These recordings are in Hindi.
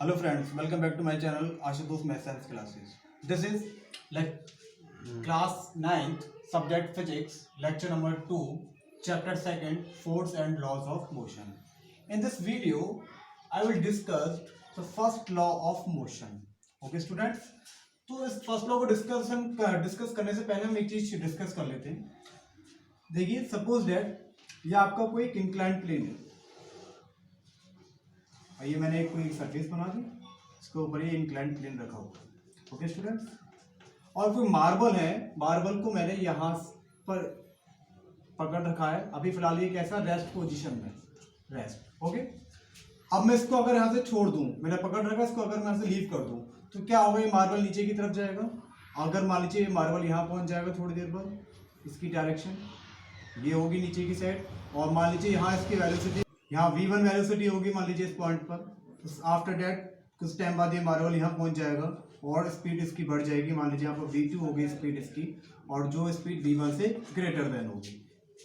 Hello friends, welcome back to my channel Ashutosh Math Science Classes. This is like class 9th subject physics, lecture number 2, chapter 2nd, force and laws of motion. In this video, I will discuss the first law of motion. Okay students, तो इस फर्स्ट लॉ को डिस्कस करने से पहले हम एक चीज डिस्कस कर लेते हैं। देखिए सपोज दैट ये आपका कोई इंक्लाइंड प्लेन है, ये मैंने कोई सरफेस बना दी, इसके ऊपर ये इंक्लाइंड प्लेन रखा हुआ। ओके स्टूडेंट्स, और कोई मार्बल है, मार्बल को मैंने यहाँ पर पकड़ रखा है, अभी फिलहाल ये कैसा रेस्ट पोजीशन में, रेस्ट। ओके, अब मैं इसको अगर यहाँ से छोड़ दूँ, मैंने पकड़ रखा, इसको अगर मैं यहाँ से लीव कर दूँ तो क्या होगा, ये मार्बल नीचे की तरफ जाएगा। अगर मान लीजिए ये मार्बल यहाँ पहुँच जाएगा थोड़ी देर बाद, इसकी डायरेक्शन ये होगी नीचे की साइड, और मान लीजिए यहाँ इसकी वेलोसिटी, यहाँ v1 वेलोसिटी होगी मान लीजिए इस पॉइंट पर, तो आफ्टर दैट कुछ टाइम बाद ये मार्बल यहाँ पहुँच जाएगा और स्पीड इसकी बढ़ जाएगी, मान लीजिए यहाँ पर v2 होगी स्पीड इसकी, और जो स्पीड v1 से ग्रेटर देन होगी,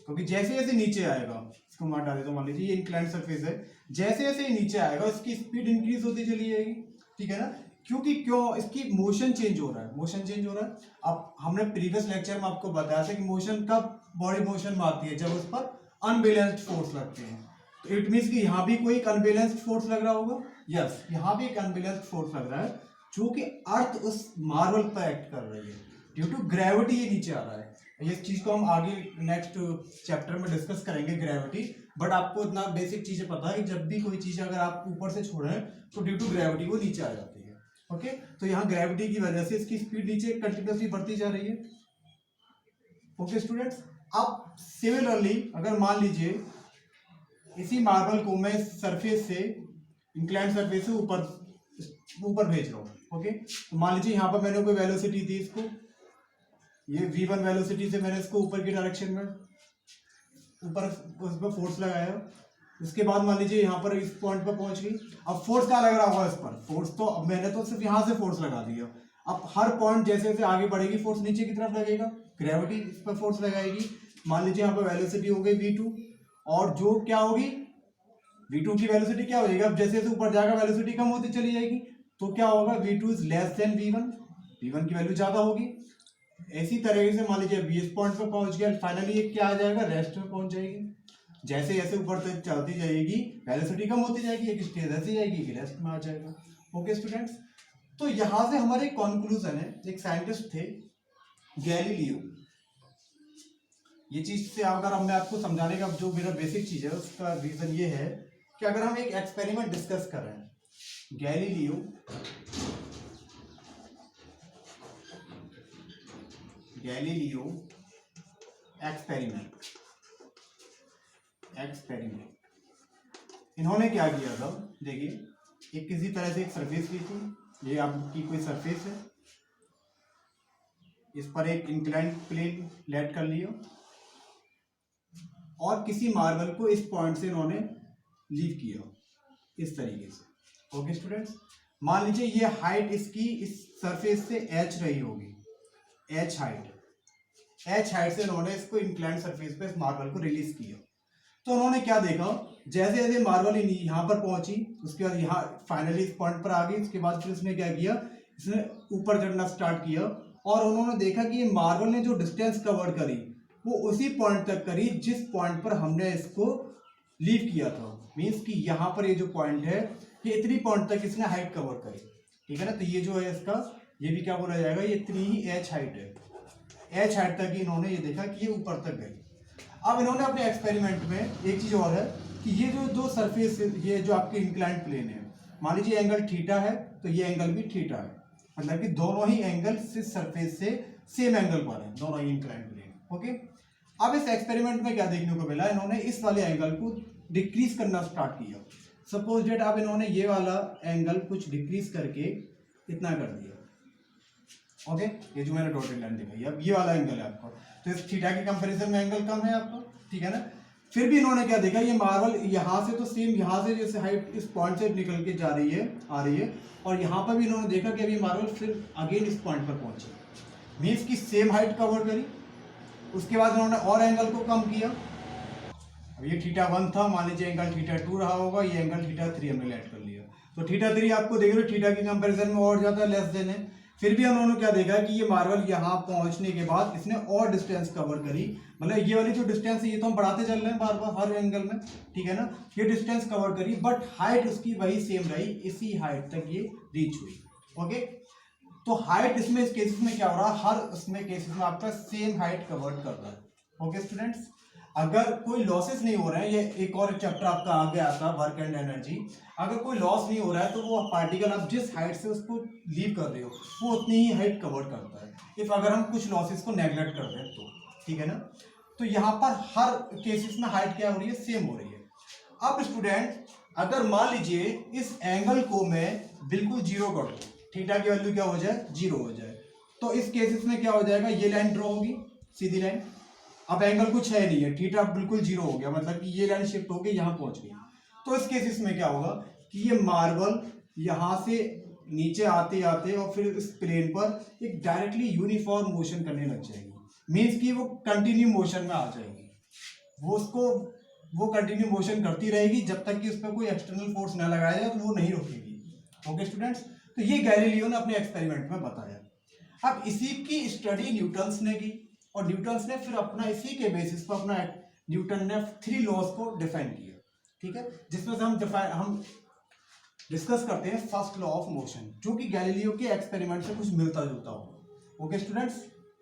क्योंकि जैसे जैसे नीचे आएगा, इसको मार डाले तो मान लीजिए ये इंक्लाइंड सरफेस है, जैसे जैसे नीचे आएगा इसकी स्पीड इंक्रीज होती चली जाएगी। ठीक है ना, क्योंकि क्यों, इसकी मोशन चेंज हो रहा है, मोशन चेंज हो रहा है। अब हमने प्रीवियस लेक्चर में आपको बताया था कि मोशन कब बॉडी मोशन में आती है, जब उस पर अनबैलेंस्ड फोर्स लगते हैं। तो इट मीन्स कि यहाँ भी कोई एक अनबैलेंस्ड फोर्स लग रहा होगा। यस, यहाँ भी एक अनबैलेंस्ड फोर्स लग रहा है, जो कि अर्थ उस मार्बल पर एक्ट कर रही है, ड्यू टू ग्रेविटी ये नीचे आ रहा है। ये चीज को हम आगे नेक्स्ट चैप्टर में डिस्कस करेंगे, ग्रेविटी। बट आपको इतना बेसिक चीजें पता है कि जब भी कोई चीज अगर आप ऊपर से छोड़ रहे हैं तो ड्यू टू ग्रेविटी वो नीचे आ जाती है। ओके, तो यहाँ ग्रेविटी की वजह से इसकी स्पीड नीचे कंटिन्यूसली बढ़ती जा रही है। ओके स्टूडेंट्स, अब सिमिलरली अगर मान लीजिए इसी मार्बल को मैं सरफेस से, इंक्लाइंड सरफेस से ऊपर भेज रहा हूँ। ओके, तो मान लीजिए यहाँ पर मैंने कोई वेलोसिटी दी इसको, ये v1 वेलोसिटी से मैंने इसको ऊपर की डायरेक्शन में ऊपर उस पर फोर्स लगाया। इसके बाद मान लीजिए यहाँ पर इस पॉइंट पर पहुंच गई। अब फोर्स क्या लग रहा होगा इस पर, फोर्स तो अब मैंने तो सिर्फ यहाँ से फोर्स लगा दिया। अब हर पॉइंट जैसे जैसे आगे बढ़ेगी फोर्स नीचे की तरफ लगेगा, ग्रेविटी इस पर फोर्स लगाएगी। मान लीजिए यहाँ पर वेलोसिटी हो गई v2, और जो क्या होगी v2 की वेलोसिटी क्या हो जाएगी, अब जैसे जैसे ऊपर जाएगा वेलोसिटी कम होती चली जाएगी, तो क्या होगा v2 is less than v1, v1 की वैल्यू ज्यादा होगी। इसी तरीके से मान लीजिए अब इस पॉइंट पर पहुंच गया, फाइनली ये क्या आ जाएगा, रेस्ट में पहुंच जाएगी। जैसे जैसे ऊपर तक चलती जाएगी वेलोसिटी कम होती जाएगी, एक स्टेज ऐसी जाएगी कि रेस्ट में आ जाएगा। ओके स्टूडेंट्स, तो यहां से हमारे कंक्लूजन है, एक साइंटिस्ट थे गैलीलियो। ये चीज से अगर मैं आपको समझाने का जो मेरा बेसिक चीज है उसका रीजन ये है कि अगर हम एक एक्सपेरिमेंट डिस्कस कर रहे हैं, गैलीलियो एक्सपेरिमेंट इन्होंने क्या किया था, देखिए एक किसी तरह से एक सरफेस ली थी, ये आपकी कोई सरफेस है, इस पर एक इंक्लाइंड प्लेन लेट कर लिया, और किसी मार्बल को इस पॉइंट से इन्होंने लीव किया इस तरीके से। ओके स्टूडेंट्स, मान लीजिए ये हाइट इसकी इस सरफेस से h रही होगी, h हाइट से इन्होंने इसको इंक्लाइंड सरफेस पे इस मार्बल को रिलीज किया। तो उन्होंने क्या देखा, जैसे जैसे मार्बल यहाँ पर पहुंची, उसके बाद यहाँ फाइनली इस पॉइंट पर आ गई, उसके बाद फिर उसने क्या किया, इसने ऊपर चढ़ना स्टार्ट किया, और उन्होंने देखा कि ये मार्बल ने जो डिस्टेंस कवर करी वो उसी पॉइंट तक करी जिस पॉइंट पर हमने इसको लीव किया था। मीन्स कि यहाँ पर ये जो पॉइंट है, ये इतनी पॉइंट तक इसने हाइट कवर करी। ठीक है ना, तो ये जो है इसका, ये भी क्या बोला जाएगा, ये इतनी ही h हाइट है, h हाइट तक ही इन्होंने ये देखा कि ये ऊपर तक गई। अब इन्होंने अपने एक्सपेरिमेंट में एक चीज और है कि ये जो दो सरफेस, ये जो आपकी इंक्लाइंड प्लेन है, मान लीजिए एंगल थीटा है तो ये एंगल भी थीटा है, मतलब कि दोनों ही एंगल इस सरफेस से सेम एंगल पर है, दोनों ही इंक्लाइंड प्लेन। ओके, अब इस एक्सपेरिमेंट में क्या देखने को मिला, इन्होंने इस वाले एंगल को डिक्रीज करना स्टार्ट किया। सपोज डेट अब इन्होंने ये वाला एंगल कुछ डिक्रीज करके इतना कर दिया। ओके, ये जो मैंने डॉटेड लाइन दिखाई, अब ये वाला एंगल है आपका, तो इस थीटा के कंपैरिजन में एंगल कम है आपका। ठीक है ना, फिर भी इन्होंने क्या देखा, ये मार्बल यहाँ से तो सेम, यहाँ से जैसे हाइट इस पॉइंट से निकल के जा रही है, आ रही है, और यहाँ पर भी इन्होंने देखा कि अभी मार्बल फिर अगेन इस पॉइंट पर पहुंची, मीन्स की सेम हाइट कवर करी। उसके बाद इन्होंने और एंगल को कम किया, अब ये थीटा 1 था, मान लीजिए एंगल थीटा 2 रहा होगा, ये एंगल थीटा 3 हमने लेट कर लिया। तो θ3 आपको देख रहे हो थीटा के कंपैरिजन में और ज्यादा लेस देन है। फिर भी उन्होंने क्या देखा कि ये मार्बल यहाँ पहुंचने के बाद इसने और डिस्टेंस कवर करी, मतलब ये वाली जो डिस्टेंस है ये तो हम बढ़ाते चल रहे हैं बार बार हर एंगल में, ठीक है ना, ये डिस्टेंस कवर करी बट हाइट उसकी वही सेम रही, इसी हाइट तक ये रीच हुई। ओके, तो हाइट इसमें इस केसेस में क्या हो रहा है, हर उसमें केसेस में आपका सेम हाइट कवर कर रहा है। ओके स्टूडेंट्स, अगर कोई लॉसेस नहीं हो रहे हैं, ये एक और चैप्टर आपका आगे आता है वर्क एंड एनर्जी, अगर कोई लॉस नहीं हो रहा है तो वो पार्टिकल आप जिस हाइट से उसको लीव कर रहे हो वो उतनी ही हाइट कवर करता है, इफ अगर हम कुछ लॉसेस को नेग्लेक्ट कर दें तो, ठीक है ना। तो यहाँ पर हर केसेस में हाइट क्या हो रही है, सेम हो रही है। अब स्टूडेंट अगर मान लीजिए इस एंगल को मैं बिल्कुल जीरो कर दूं, थीटा की वैल्यू क्या हो जाए, जीरो हो जाए, तो इस केसेस में क्या हो जाएगा, ये लाइन ड्रॉ होगी सीधी लाइन, अब एंगल कुछ है नहीं है, थीटा बिल्कुल जीरो हो गया, मतलब कि ये लाइन शिफ्ट होके यहाँ पहुंच गई। तो इस केसेस में क्या होगा कि ये मार्बल यहाँ से नीचे आते आते और फिर इस प्लेन पर एक डायरेक्टली यूनिफॉर्म मोशन करने लग जाएगी, मीन्स कि वो कंटिन्यू मोशन में आ जाएगी, वो कंटिन्यू मोशन करती रहेगी जब तक कि उस पर कोई एक्सटर्नल फोर्स ना लगाया जाए, तो वो नहीं रुकेगी। ओके स्टूडेंट्स, तो ये गैलीलियो ने अपने एक्सपेरिमेंट में बताया। अब इसी की स्टडी न्यूटन्स ने की, और न्यूटन्स ने फिर अपना इसी के बेसिस पर अपना न्यूटन ने 3 लॉज को डिफाइन किया, ठीक है, जिसमें से हम डिस्कस करते हैं फर्स्ट लॉ ऑफ मोशन, जो कि गैलीलियो के एक्सपेरिमेंट से कुछ मिलता जुलता हो। ओके स्टूडेंट्स,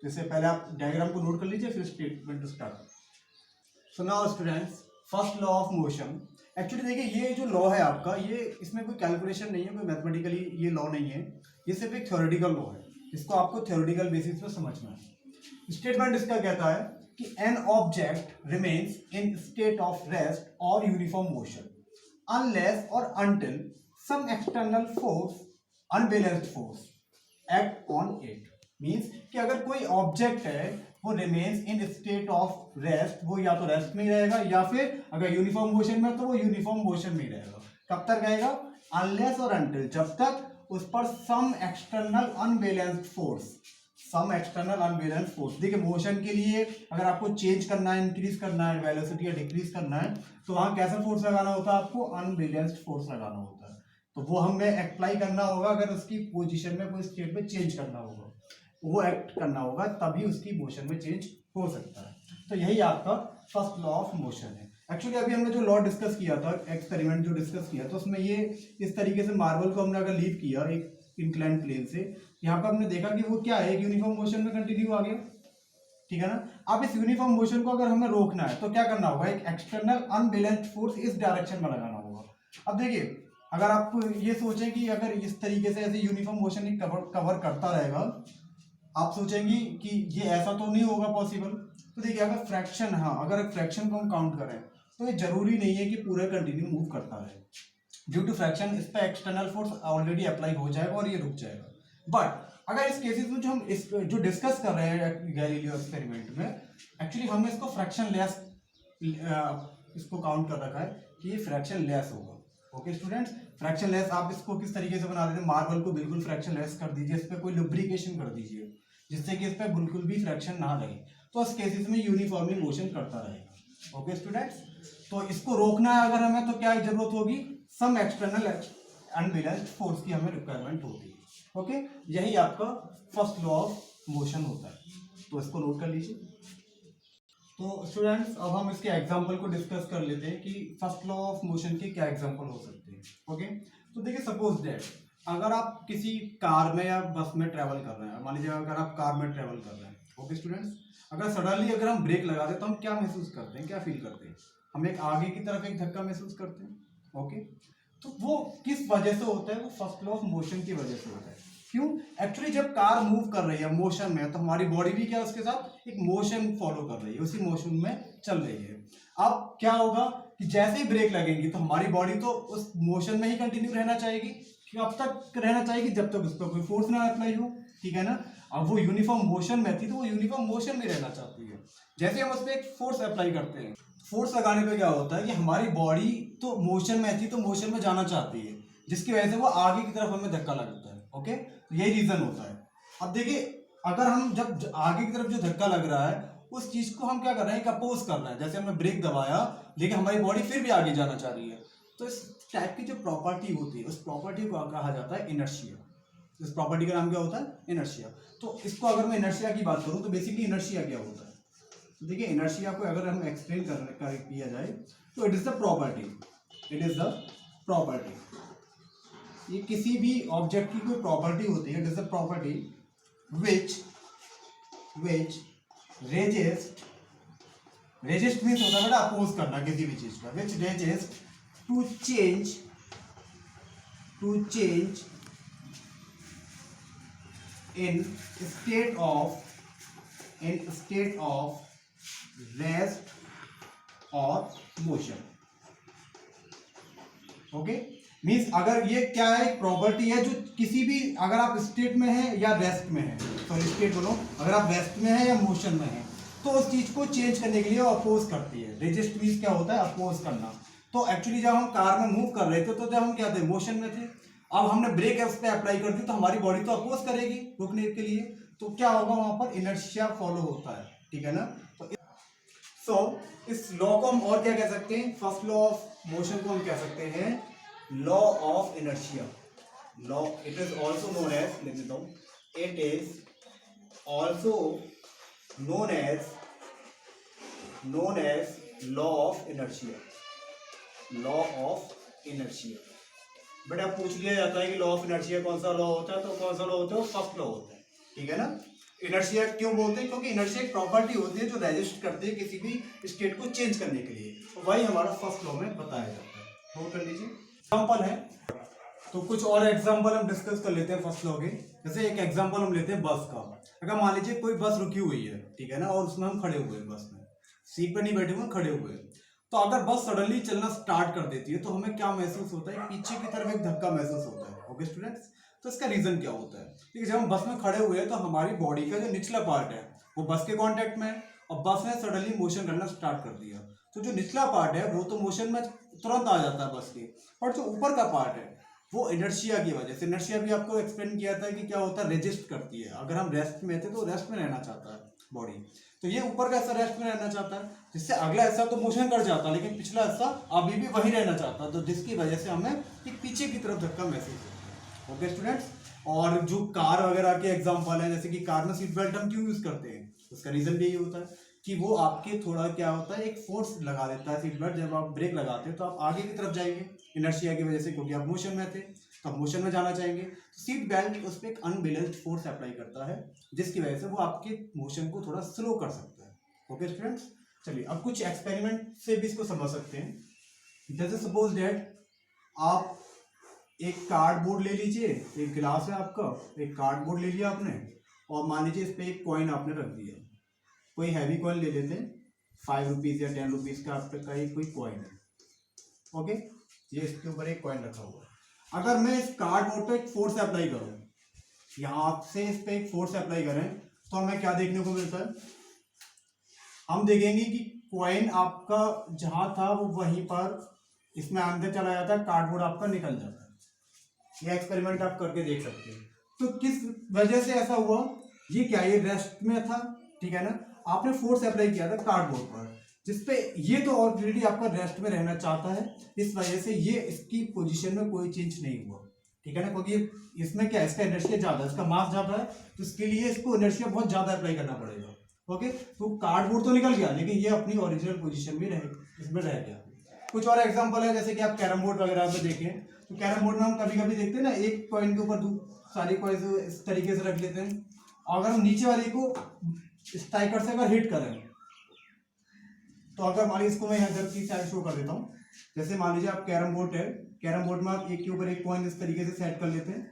जैसे पहले आप डायग्राम को नोट कर लीजिए फिर statement start. So now students, first law of motion, actually देखिए ये जो लॉ है आपका, ये इसमें कोई कैलकुलेशन नहीं है, कोई मैथमेटिकली ये लॉ नहीं है, ये सिर्फ एक थ्योरेटिकल लॉ है, इसको आपको थ्योरेटिकल बेसिस पर समझना है। स्टेटमेंट इसका कहता है कि an object remains in state of rest और यूनिफॉर्म मोशन अनलेस और until some external force, unbalanced force act on it. Means कि अगर कोई ऑब्जेक्ट है वो remains in state of rest, वो या तो रेस्ट में ही रहेगा, या फिर अगर यूनिफॉर्म मोशन में तो वो यूनिफॉर्म मोशन में ही रहेगा। कब तक रहेगा, अनलेस और अनटिल, जब तक उस पर some external unbalanced force, some external unbalanced force, देखिए मोशन के लिए अगर आपको चेंज करना है, इंक्रीज करना है वेलोसिटी या डिक्रीज करना है, तो वहां कैसा फोर्स लगाना होता है, आपको अनबैलेंस्ड फोर्स लगाना होता है, तो वो हमें अप्लाई करना होगा अगर उसकी पोजीशन में कोई स्टेट में चेंज करना होगा, वो एक्ट करना होगा, तभी उसकी मोशन में चेंज हो सकता है। तो यही आपका फर्स्ट लॉ ऑफ मोशन है। एक्चुअली अभी हमने जो लॉ डिस्कस किया था, एक्सपेरिमेंट जो डिस्कस किया था, उसमें ये इस तरीके से मार्बल को हमने अगर लीव किया एक इंक्लाइन प्लेन से, यहाँ पर हमने देखा कि वो क्या है, एक यूनिफॉर्म मोशन में कंटिन्यू आ गया, ठीक है ना। अब इस यूनिफॉर्म मोशन को अगर हमें रोकना है तो क्या करना होगा, एक एक्सटर्नल अनबैलेंस्ड फोर्स इस डायरेक्शन में लगाना होगा। अब देखिए अगर आप ये सोचें कि अगर इस तरीके से ऐसे यूनिफॉर्म मोशन कवर करता रहेगा, आप सोचेंगे कि ये ऐसा तो नहीं होगा पॉसिबल। तो देखिए अगर फ्रैक्शन, हाँ अगर फ्रैक्शन को हम काउंट करें तो ये जरूरी नहीं है कि पूरा कंटिन्यू मूव करता रहे, ड्यू टू फ्रैक्शन इस पर एक्सटर्नल फोर्स ऑलरेडी अप्लाई हो जाएगा और ये रुक जाएगा। बट अगर इस केसेस में जो हम जो डिस्कस कर रहे हैं गैलीलियो एक्सपेरिमेंट में, एक्चुअली हमने इसको फ्रैक्शन लेस इसको काउंट कर रखा है कि ये फ्रैक्शन लेस होगा। ओके स्टूडेंट्स, फ्रैक्शन लेस आप इसको किस तरीके से बना देते हैं, मार्बल को बिल्कुल फ्रैक्शन लेस कर दीजिए, इस पर कोई लुब्रिकेशन कर दीजिए जिससे कि इस पर बिल्कुल भी फ्रैक्शन ना लगे, तो इस केसेस में यूनिफॉर्मली मोशन करता रहेगा। ओके स्टूडेंट्स, तो इसको रोकना है अगर हमें तो क्या जरूरत होगी, सम एक्सटर्नल अनबैलेंस्ड फोर्स की हमें रिक्वायरमेंट होती है। ओके, यही आपका फर्स्ट लॉ ऑफ मोशन होता है, तो इसको नोट कर लीजिए। तो स्टूडेंट्स अब हम इसके एग्जांपल को डिस्कस कर लेते हैं कि फर्स्ट लॉ ऑफ मोशन के क्या एग्जांपल हो सकते हैं। ओके, तो देखिए सपोज दैट अगर आप किसी कार में या बस में ट्रैवल कर रहे हैं, मान लीजिए अगर आप कार में ट्रैवल कर रहे हैं, ओके स्टूडेंट्स, अगर सडनली अगर हम ब्रेक लगा दें तो हम क्या महसूस करते हैं, क्या फील करते हैं, हम एक आगे की तरफ एक धक्का महसूस करते हैं। ओके, तो वो किस वजह से होता है, वो फर्स्ट लॉ ऑफ मोशन की वजह से होता है। क्यों, एक्चुअली जब कार मूव कर रही है मोशन में, तो हमारी बॉडी भी क्या उसके साथ एक मोशन फॉलो कर रही है, उसी मोशन में चल रही है। अब क्या होगा कि जैसे ही ब्रेक लगेंगी तो हमारी बॉडी तो उस मोशन में ही कंटिन्यू रहना चाहेगी, अब तक रहना चाहेगी जब तक उस पर कोई फोर्स ना अप्लाई हो, ठीक है ना। अब वो यूनिफॉर्म मोशन में थी तो वो यूनिफॉर्म मोशन में रहना चाहती है। जैसे हम उस पर एक फोर्स अप्लाई करते हैं, फोर्स लगाने पे क्या होता है कि हमारी बॉडी तो मोशन में थी तो मोशन में जाना चाहती है, जिसकी वजह से वो आगे की तरफ हमें धक्का लगता है। ओके, तो यही रीजन होता है। अब देखिए अगर हम जब आगे की तरफ जो धक्का लग रहा है उस चीज को हम क्या कर रहे हैं, अपोज कर रहे हैं, जैसे हमने ब्रेक दबाया लेकिन हमारी बॉडी फिर भी आगे जाना चाह रही है, तो इस टाइप की जो प्रॉपर्टी होती है उस प्रॉपर्टी को कहा जाता है इनर्शिया। इस प्रॉपर्टी का नाम क्या होता है? इनर्शिया। तो इसको अगर मैं इनर्शिया की बात करूं तो बेसिकली इनर्शिया क्या होता है? तो देखिए इनर्शिया को अगर हम एक्सप्लेन कर किया जाए तो it is the property, it is the property, ये किसी भी ऑब्जेक्ट की कोई प्रॉपर्टी होती है, it is the property which resist means होता है बेटा अपोज करना किसी भी चीज का, which resist to change in state of rest or motion। Okay, means अगर ये क्या है, एक प्रॉपर्टी है जो किसी भी, अगर आप स्टेट में है या रेस्ट में है, सॉरी स्टेट बोलो, अगर आप रेस्ट में है या मोशन में है तो उस चीज को चेंज करने के लिए वो अपोज करती है। रेजिस्ट मीन्स क्या होता है? अपोज करना। तो एक्चुअली जब हम कार में मूव कर रहे थे तो जब हम क्या थे? मोशन में थे। अब हमने ब्रेक उस पर अप्लाई कर दी तो हमारी बॉडी तो अपोज करेगी रुकने के लिए, तो क्या होगा? वहां पर इनर्शिया फॉलो होता है, ठीक है ना। तो इस लॉ को हम और क्या कह सकते हैं? फर्स्ट लॉ ऑफ मोशन को हम कह सकते हैं law of inertia. Law, it is also known as, लिख देता हूं, it is also known as law of inertia. Law of inertia बेटा पूछ लिया जाता है कि लॉ ऑफ इनर्शिया कौन सा लॉ होता है, तो कौन सा लॉ होता है? वो फर्स्ट लॉ होता है, ठीक है ना। इनर्शिया क्यों बोलते हैं? क्योंकि इनर्शिया एक प्रॉपर्टी होती है जो रेजिस्ट करती है किसी भी स्टेट को चेंज करने के लिए, तो वही हमारा फर्स्ट लॉ में बताया जाता है। नोट कर लीजिए। एग्जाम्पल है तो कुछ और एग्जाम्पल हम डिस्कस कर लेते हैं फर्स्ट लॉ के। जैसे एक एग्जाम्पल हम लेते हैं बस का। अगर मान लीजिए कोई बस रुकी हुई है, ठीक है ना, और उसमें हम खड़े हुए हैं, बस में सीट पर नहीं बैठे हुए, खड़े हुए हैं, तो अगर बस सडनली चलना स्टार्ट कर देती है तो हमें क्या महसूस होता है? पीछे की तरफ एक धक्का महसूस होता है। ओके स्टूडेंट्स, तो इसका रीजन क्या होता है? देखिए जब हम बस में खड़े हुए हैं तो हमारी बॉडी का जो निचला पार्ट है वो बस के कांटेक्ट में है, और बस ने सडनली मोशन करना स्टार्ट कर दिया, तो जो निचला पार्ट है वो तो मोशन में तुरंत आ जाता है बस के, और जो ऊपर का पार्ट है वो इनर्शिया की वजह से, इनर्शिया भी आपको एक्सप्लेन किया था कि क्या होता है? रेजिस्ट करती है। अगर हम रेस्ट में थे तो रेस्ट में रहना चाहता है बॉडी, तो ये ऊपर का हिस्सा रेस्ट में रहना चाहता है, जिससे अगला हिस्सा तो मोशन कर जाता है लेकिन पिछला हिस्सा अभी भी वही रहना चाहता है, तो जिसकी वजह से हमें एक पीछे की तरफ धक्का महसूस होता है। ओके स्टूडेंट्स, और जो कार वगैरह के एग्जांपल है, जैसे कि कार में सीट बेल्ट हम क्यों यूज करते हैं? उसका रीजन भी यही होता है कि वो आपके थोड़ा क्या होता है, एक फोर्स लगा देता है सीट बेल्ट। जब आप ब्रेक लगाते हैं तो आप आगे की तरफ जाएंगे इनर्शिया की वजह से, क्योंकि आप मोशन में थे तो आप मोशन में जाना चाहेंगे। तो सीट बेल्ट उस पर एक अनबैलेंस्ड फोर्स अप्लाई करता है, जिसकी वजह से वो आपके मोशन को थोड़ा स्लो कर सकता है। ओके स्टूडेंट्स, चलिए अब कुछ एक्सपेरिमेंट से भी इसको समझ सकते हैं। जैसे सपोज दैट आप एक कार्डबोर्ड ले लीजिए, एक गिलास है आपका, एक कार्डबोर्ड ले लिया आपने, और मान लीजिए इस पर एक कॉइन आपने रख दिया। कोई हैवी कॉइन ले लेते हैं, 5 रुपीज़ या 10 रुपीज़ का आपका एक कोई कॉइन है। ओके, ये इसके ऊपर एक कॉइन रखा हुआ है। अगर मैं इस कार्डबोर्ड पे एक फोर्स अप्लाई करूं, यहाँ से इस पे एक फोर्स अप्लाई करें, तो हमें क्या देखने को मिलता है? हम देखेंगे कि कॉइन आपका जहां था वो वहीं पर इसमें अंदर चला जाता है, कार्डबोर्ड आपका निकल जाता है। ये एक्सपेरिमेंट आप करके देख सकते हैं। तो किस वजह से ऐसा हुआ? ये क्या, ये रेस्ट में था, ठीक है ना, आपने फोर्स अप्लाई किया था कार्डबोर्ड पर, जिसपे ये तो ऑलरेडी आपका रेस्ट में रहना चाहता है, इस वजह से ये इसकी पोजीशन में कोई चेंज नहीं हुआ, ठीक है ना, क्योंकि इसमें क्या, इसका इनर्शिया ज्यादा है, इसका मास ज्यादा है, तो इसके लिए इसको इनर्शिया बहुत ज्यादा अप्लाई करना पड़ेगा। ओके, तो कार्डबोर्ड तो निकल गया लेकिन ये अपनी ओरिजिनल पोजीशन में इसमें रह गया। कुछ और एग्जांपल है, जैसे कि आप कैरम बोर्ड वगैरह में देखें, तो कैरम बोर्ड में हम कभी कभी देखते हैं ना, एक कॉइन के ऊपर सारी कॉइन इस तरीके से रख लेते हैं, अगर हम नीचे वाले को स्ट्राइकर से अगर हिट करें, तो अगर मान लीजिए इसको मैं इधर की साइड शो कर देता हूँ। जैसे मान लीजिए आप कैरम बोर्ड है, कैरम बोर्ड में आप एक के ऊपर एक कॉइन इस तरीके से सेट कर लेते हैं,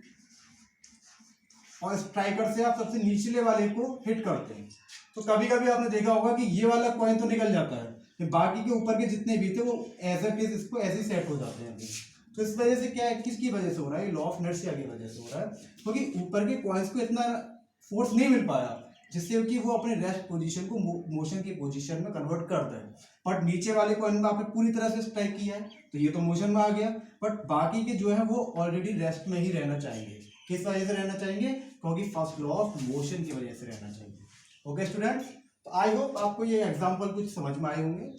और स्ट्राइकर से आप सबसे निचले वाले को हिट करते हैं, तो कभी कभी आपने देखा होगा कि ये वाला कॉइन तो निकल जाता है, बाकी के ऊपर के जितने भी थे वो एज ए केस इसको ऐसे सेट हो जाते हैं। तो इस वजह से क्या है, किसकी वजह से हो रहा है? लॉ ऑफ इनर्शिया की वजह से हो रहा है, क्योंकि ऊपर के कॉइन्स को इतना फोर्स नहीं मिल पाया जिससे कि वो अपने रेस्ट पोजीशन को मोशन की पोजीशन में कन्वर्ट करता है। बट नीचे वाले कॉइन में आपने पूरी तरह से स्ट्राइक किया है तो ये तो मोशन में आ गया, बट बाकी के जो है वो ऑलरेडी रेस्ट में ही रहना चाहेंगे। किस वजह से रहना चाहेंगे? क्योंकि फर्स्ट लॉ ऑफ मोशन की वजह से रहना चाहिए। ओके स्टूडेंट्स, तो आई होप आपको ये एग्जाम्पल कुछ समझ में आए होंगे।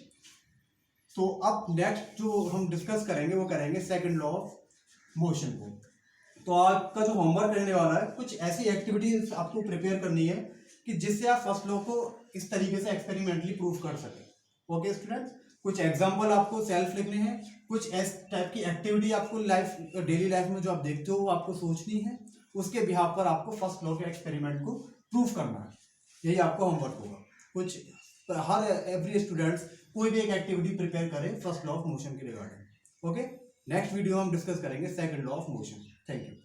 तो अब नेक्स्ट जो हम डिस्कस करेंगे वो करेंगे सेकंड लॉ ऑफ मोशन को। तो आपका जो होमवर्क रहने वाला है, कुछ ऐसी एक्टिविटीज आपको प्रिपेयर करनी है कि जिससे आप फर्स्ट लॉ को इस तरीके से एक्सपेरिमेंटली प्रूव कर सकें। ओके स्टूडेंट्स, कुछ एग्जांपल आपको सेल्फ लिखने हैं, कुछ इस टाइप की एक्टिविटी आपको लाइफ डेली लाइफ में जो आप देखते हो वो आपको सोचनी है, उसके बिहाफ पर आपको फर्स्ट लॉ के एक्सपेरिमेंट को प्रूव करना है। यही आपका होमवर्क होगा। कुछ हर एवरी स्टूडेंट्स कोई भी एक एक्टिविटी प्रिपेयर करें फर्स्ट लॉ ऑफ मोशन के रिगार्डिंग। ओके, नेक्स्ट वीडियो हम डिस्कस करेंगे second law of motion. Thank you.